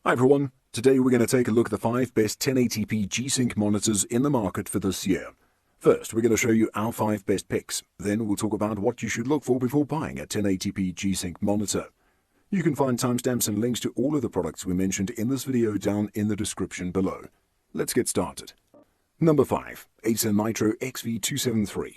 Hi everyone, today we're going to take a look at the 5 best 1080p G-Sync monitors in the market for this year. First, we're going to show you our 5 best picks. Then we'll talk about what you should look for before buying a 1080p G-Sync monitor. You can find timestamps and links to all of the products we mentioned in this video down in the description below. Let's get started. Number 5. Acer Nitro XV273.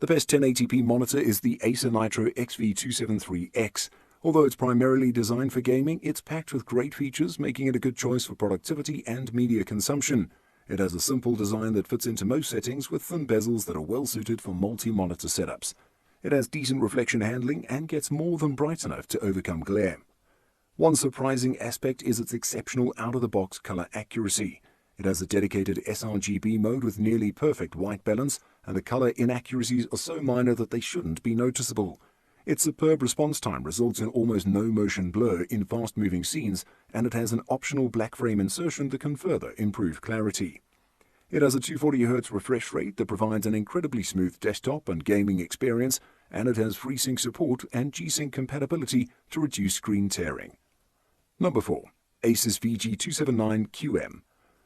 The best 1080p monitor is the Acer Nitro XV273X. Although it's primarily designed for gaming, it's packed with great features, making it a good choice for productivity and media consumption. It has a simple design that fits into most settings with thin bezels that are well suited for multi-monitor setups. It has decent reflection handling and gets more than bright enough to overcome glare. One surprising aspect is its exceptional out-of-the-box color accuracy. It has a dedicated sRGB mode with nearly perfect white balance, and the color inaccuracies are so minor that they shouldn't be noticeable. Its superb response time results in almost no motion blur in fast-moving scenes, and it has an optional black frame insertion that can further improve clarity. It has a 240Hz refresh rate that provides an incredibly smooth desktop and gaming experience, and it has FreeSync support and G-Sync compatibility to reduce screen tearing. Number 4. Asus VG279QM.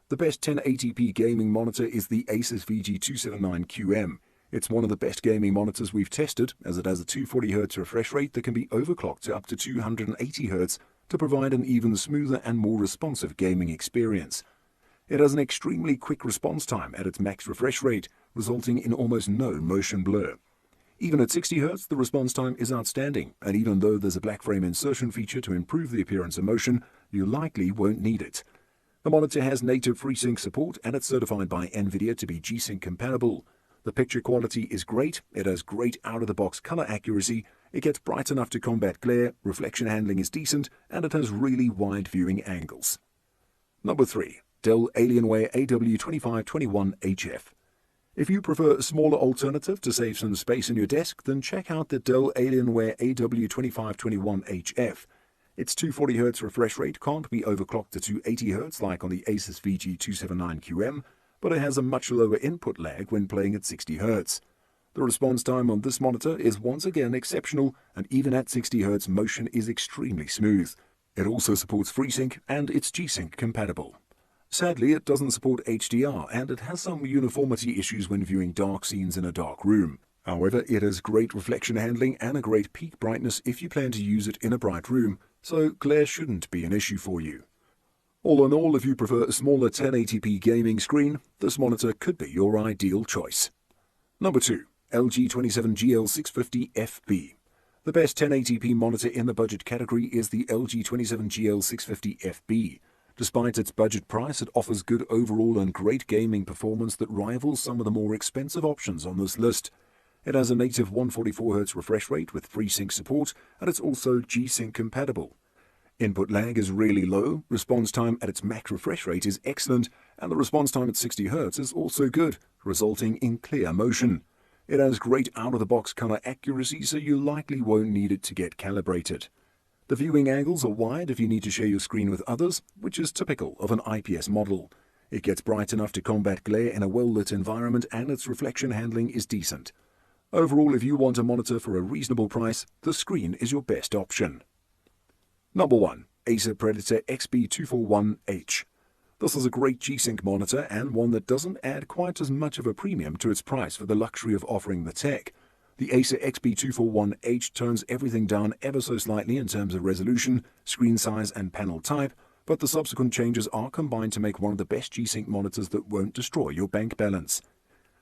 The best 1080p gaming monitor is the Asus VG279QM. It's one of the best gaming monitors we've tested, as it has a 240Hz refresh rate that can be overclocked to up to 280Hz to provide an even smoother and more responsive gaming experience. It has an extremely quick response time at its max refresh rate, resulting in almost no motion blur. Even at 60Hz, the response time is outstanding, and even though there's a black frame insertion feature to improve the appearance of motion, you likely won't need it. The monitor has native FreeSync support, and it's certified by Nvidia to be G-Sync compatible. The picture quality is great, it has great out-of-the-box color accuracy, it gets bright enough to combat glare, reflection handling is decent, and it has really wide viewing angles. Number 3. Dell Alienware AW2521HF. If you prefer a smaller alternative to save some space on your desk, then check out the Dell Alienware AW2521HF. Its 240Hz refresh rate can't be overclocked to 280Hz like on the Asus VG279QM, but it has a much lower input lag when playing at 60Hz. The response time on this monitor is once again exceptional, and even at 60Hz motion is extremely smooth. It also supports FreeSync and it's G-Sync compatible. Sadly, it doesn't support HDR, and it has some uniformity issues when viewing dark scenes in a dark room. However, it has great reflection handling and a great peak brightness if you plan to use it in a bright room, so glare shouldn't be an issue for you. All in all, if you prefer a smaller 1080p gaming screen, this monitor could be your ideal choice. Number 2. LG 27GL650FB. The best 1080p monitor in the budget category is the LG 27GL650FB. Despite its budget price, it offers good overall and great gaming performance that rivals some of the more expensive options on this list. It has a native 144Hz refresh rate with FreeSync support, and it's also G-Sync compatible. Input lag is really low, response time at its max refresh rate is excellent, and the response time at 60Hz is also good, resulting in clear motion. It has great out-of-the-box color accuracy, so you likely won't need it to get calibrated. The viewing angles are wide if you need to share your screen with others, which is typical of an IPS model. It gets bright enough to combat glare in a well-lit environment, and its reflection handling is decent. Overall, if you want a monitor for a reasonable price, the screen is your best option. Number 1. Acer Predator XB241H. This is a great G-Sync monitor and one that doesn't add quite as much of a premium to its price for the luxury of offering the tech. The Acer XB241H tones everything down ever so slightly in terms of resolution, screen size and panel type, but the subsequent changes are combined to make one of the best G-Sync monitors that won't destroy your bank balance.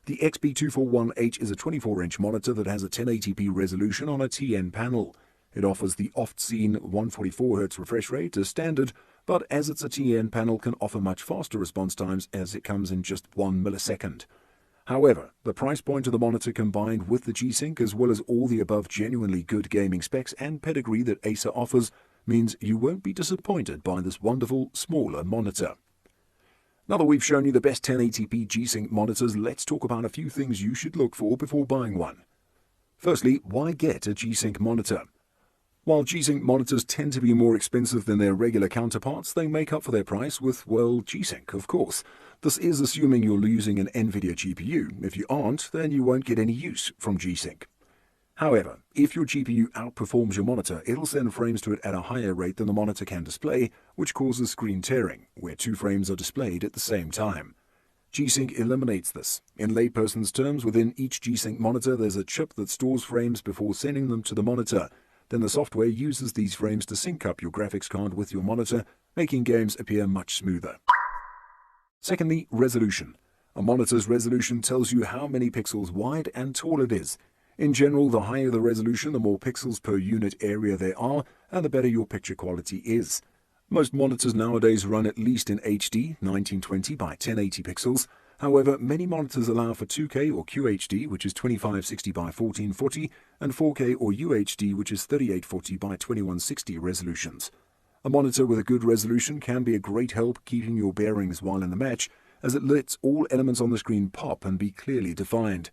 The XB241H is a 24-inch monitor that has a 1080p resolution on a TN panel. It offers the oft-seen 144Hz refresh rate as standard, but as it's a TN panel can offer much faster response times as it comes in just 1 millisecond. However, the price point of the monitor combined with the G-Sync as well as all the above genuinely good gaming specs and pedigree that Acer offers means you won't be disappointed by this wonderful, smaller monitor. Now that we've shown you the best 1080p G-Sync monitors, let's talk about a few things you should look for before buying one. Firstly, why get a G-Sync monitor? While G-Sync monitors tend to be more expensive than their regular counterparts, they make up for their price with, well, G-Sync, of course. This is assuming you're using an Nvidia GPU. If you aren't, then you won't get any use from G-Sync. However, if your GPU outperforms your monitor, it'll send frames to it at a higher rate than the monitor can display, which causes screen tearing, where two frames are displayed at the same time. G-Sync eliminates this. In layperson's terms, within each G-Sync monitor there's a chip that stores frames before sending them to the monitor. Then the software uses these frames to sync up your graphics card with your monitor, making games appear much smoother. Secondly, resolution. A monitor's resolution tells you how many pixels wide and tall it is. In general, the higher the resolution, the more pixels per unit area there are, and the better your picture quality is. Most monitors nowadays run at least in HD, 1920 by 1080 pixels. However, many monitors allow for 2K or QHD, which is 2560 by 1440, and 4K or UHD, which is 3840 by 2160 resolutions. A monitor with a good resolution can be a great help keeping your bearings while in the match, as it lets all elements on the screen pop and be clearly defined.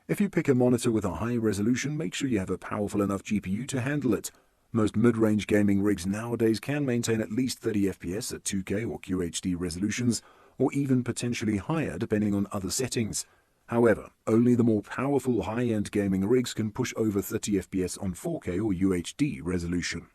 If you pick a monitor with a high resolution, make sure you have a powerful enough GPU to handle it. Most mid-range gaming rigs nowadays can maintain at least 30 FPS at 2K or QHD resolutions, or even potentially higher depending on other settings. However, only the more powerful high-end gaming rigs can push over 30 FPS on 4K or UHD resolution.